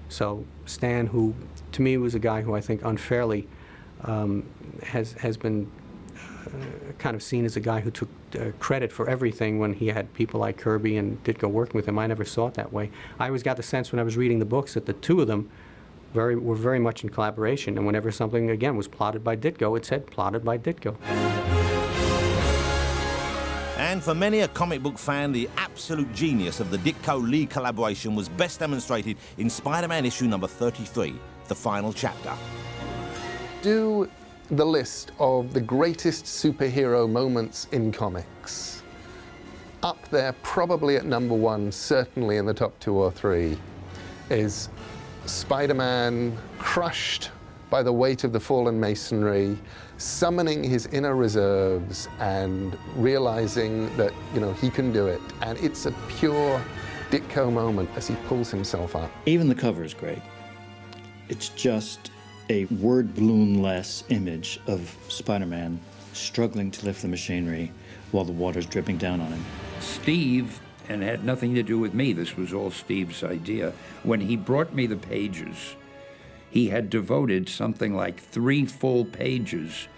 P: So Stan, who to me was a guy who I think unfairly has been kind of seen as a guy who took credit for everything when he had people like Kirby and Ditko working with him. I never saw it that way. I always got the sense when I was reading the books that the two of them were very much in collaboration, and whenever something, again, was plotted by Ditko, it said plotted by Ditko.
A: And for many a comic book fan, the absolute genius of the Ditko-Lee collaboration was best demonstrated in Spider-Man issue number 33, the final chapter.
T: Do the list of the greatest superhero moments in comics. Up there, probably at number one, certainly in the top 2 or 3, is Spider-Man crushed by the weight of the fallen masonry, summoning his inner reserves and realizing that, you know, he can do it. And it's a pure Ditko moment as he pulls himself up.
B: Even the cover is great. It's just a word balloon-less image of Spider-Man struggling to lift the machinery while the water's dripping down on him.
I: Steve, and it had nothing to do with me, this was all Steve's idea, when he brought me the pages, he had devoted something like 3 full pages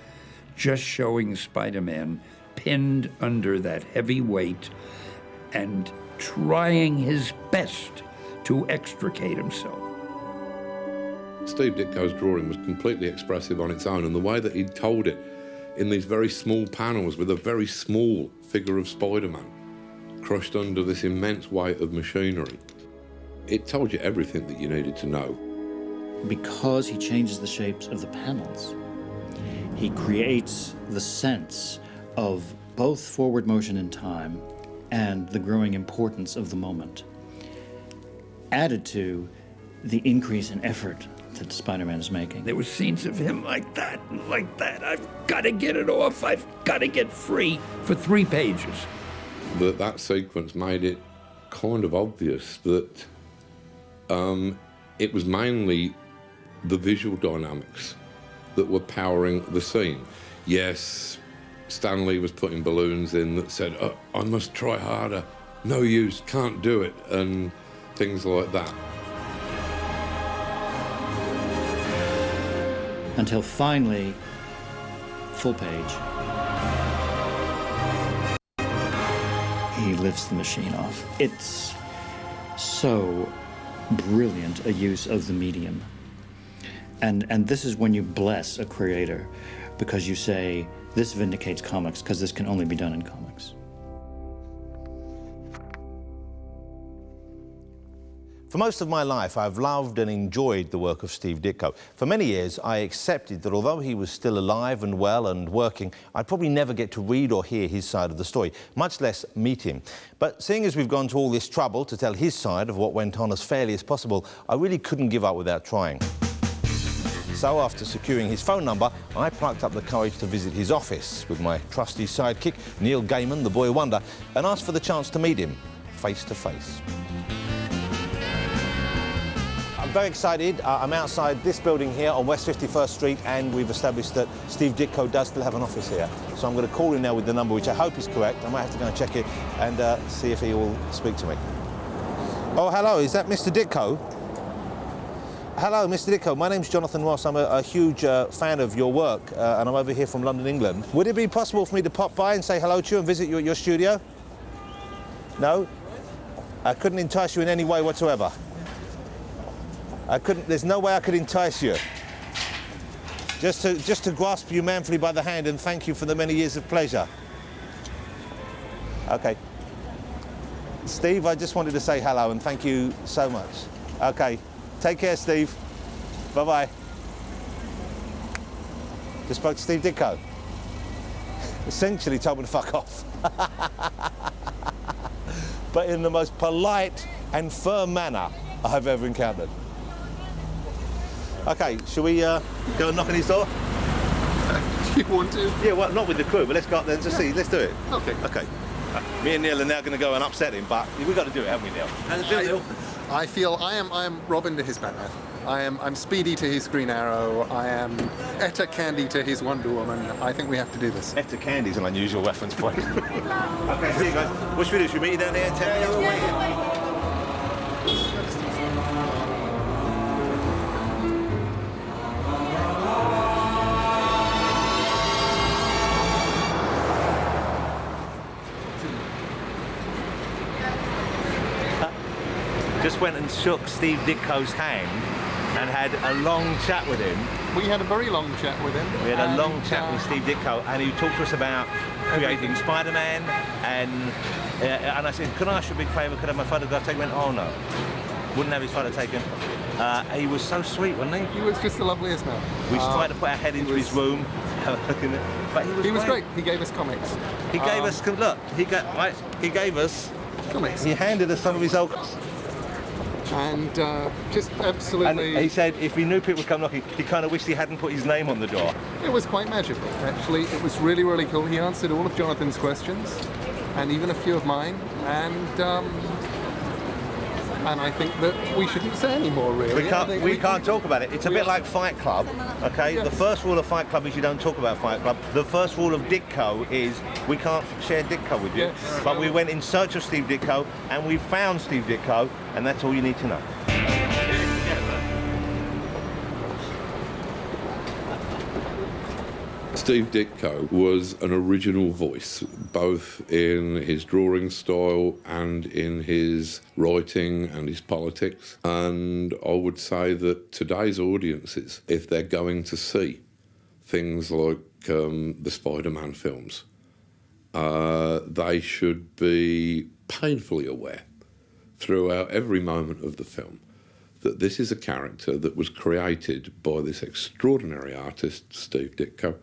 I: just showing Spider-Man pinned under that heavy weight and trying his best to extricate himself.
E: Steve Ditko's drawing was completely expressive on its own, and the way that he told it in these very small panels with a very small figure of Spider-Man crushed under this immense weight of machinery, it told you everything that you needed to know.
B: Because he changes the shapes of the panels, he creates the sense of both forward motion in time and the growing importance of the moment, added to the increase in effort that Spider-Man is making.
I: There were scenes of him like that and like that. I've got to get it off. I've got to get free for 3 pages.
E: That sequence made it kind of obvious that it was mainly the visual dynamics that were powering the scene. Yes, Stan Lee was putting balloons in that said, oh, I must try harder, no use, can't do it, and things like that.
B: Until finally, full page, he lifts the machine off. It's so brilliant a use of the medium. And this is when you bless a creator, because you say, this vindicates comics, because this can only be done in comics.
A: For most of my life, I've loved and enjoyed the work of Steve Ditko. For many years, I accepted that although he was still alive and well and working, I'd probably never get to read or hear his side of the story, much less meet him. But seeing as we've gone to all this trouble to tell his side of what went on as fairly as possible, I really couldn't give up without trying. So after securing his phone number, I plucked up the courage to visit his office with my trusty sidekick, Neil Gaiman, the boy wonder, and asked for the chance to meet him face to face. I'm very excited. I'm outside this building here on West 51st Street, and we've established that Steve Ditko does still have an office here. So I'm going to call him now with the number, which I hope is correct. I might have to go and check it and see if he will speak to me. Oh, hello, is that Mr. Ditko? Hello, Mr. Ditko. My name's Jonathan Ross. I'm a huge fan of your work, and I'm over here from London, England. Would it be possible for me to pop by and say hello to you and visit your studio? No? I couldn't entice you in any way whatsoever. There's no way I could entice you. Just to grasp you manfully by the hand and thank you for the many years of pleasure. Okay. Steve, I just wanted to say hello and thank you so much. Okay. Take care, Steve. Bye-bye. Just spoke to Steve Ditko. Essentially told me to fuck off. But in the most polite and firm manner I've ever encountered. Okay, shall we go and knock on his door?
T: Do you want to?
A: Yeah, well, not with the crew, but let's go up there and just see. Let's do it.
T: Okay.
A: Okay. Me and Neil are now going to go and upset him, but we've got to do it, haven't we, Neil? How's it feel, Neil?
T: I feel I am Robin to his Batman. I'm Speedy to his Green Arrow. I am Etta Candy to his Wonder Woman. I think we have to do this.
A: Etta Candy's an unusual reference point. Okay, see you guys. What should we do? Should we meet you down there in 10 minutes?
T: Yeah.
A: Just went and shook Steve Ditko's hand and had a long chat with him.
T: We had a very long chat with him.
A: We had a long chat with Steve Ditko, and he talked to us about creating Spider-Man, and I said, can I ask you a big favour, could I have my photograph taken? He went, oh no, wouldn't have his photo taken. He was so sweet, wasn't he?
T: He was just the loveliest man.
A: We tried to put our head into his room, but he was
T: great. He gave us comics.
A: He gave us, look, he gave us
T: comics.
A: He handed us some of his old...
T: And just absolutely...
A: And he said if he knew people would come knocking, he kind of wished he hadn't put his name on the door.
T: It was quite magical, actually. It was really, really cool. He answered all of Jonathan's questions, and even a few of mine, and I think that we shouldn't say any more, really.
A: We can't talk about it. It's a bit like Fight Club, okay? Yes. The first rule of Fight Club is you don't talk about Fight Club. The first rule of Ditko is we can't share Ditko with you. Yes. But we went in search of Steve Ditko, and we found Steve Ditko, and that's all you need to know.
E: Steve Ditko was an original voice, both in his drawing style and in his writing and his politics. And I would say that today's audiences, if they're going to see things like the Spider-Man films, they should be painfully aware throughout every moment of the film that this is a character that was created by this extraordinary artist, Steve Ditko.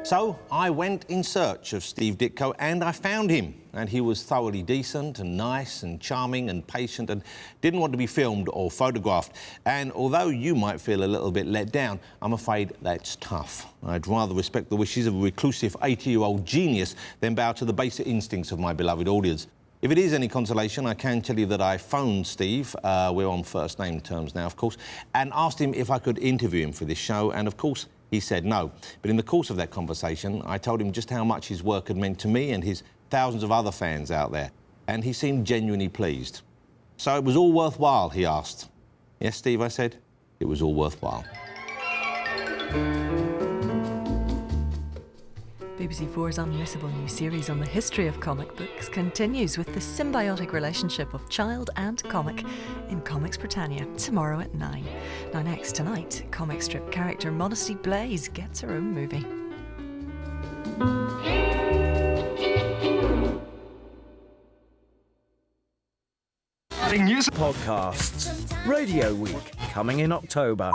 A: So I went in search of Steve Ditko and I found him. And he was thoroughly decent and nice and charming and patient and didn't want to be filmed or photographed. And although you might feel a little bit let down, I'm afraid that's tough. I'd rather respect the wishes of a reclusive 80-year-old genius than bow to the basic instincts of my beloved audience. If it is any consolation, I can tell you that I phoned Steve, we're on first name terms now, of course, and asked him if I could interview him for this show, and of course, he said no. But in the course of that conversation, I told him just how much his work had meant to me and his thousands of other fans out there, and he seemed genuinely pleased. So it was all worthwhile, he asked. Yes, Steve, I said, it was all worthwhile.
J: BBC 4's unmissable new series on the history of comic books continues with the symbiotic relationship of child and comic in Comics Britannia, tomorrow at 9. Now next, tonight, comic strip character Modesty Blaze gets her own movie.
K: News podcasts. Radio Week, coming in October.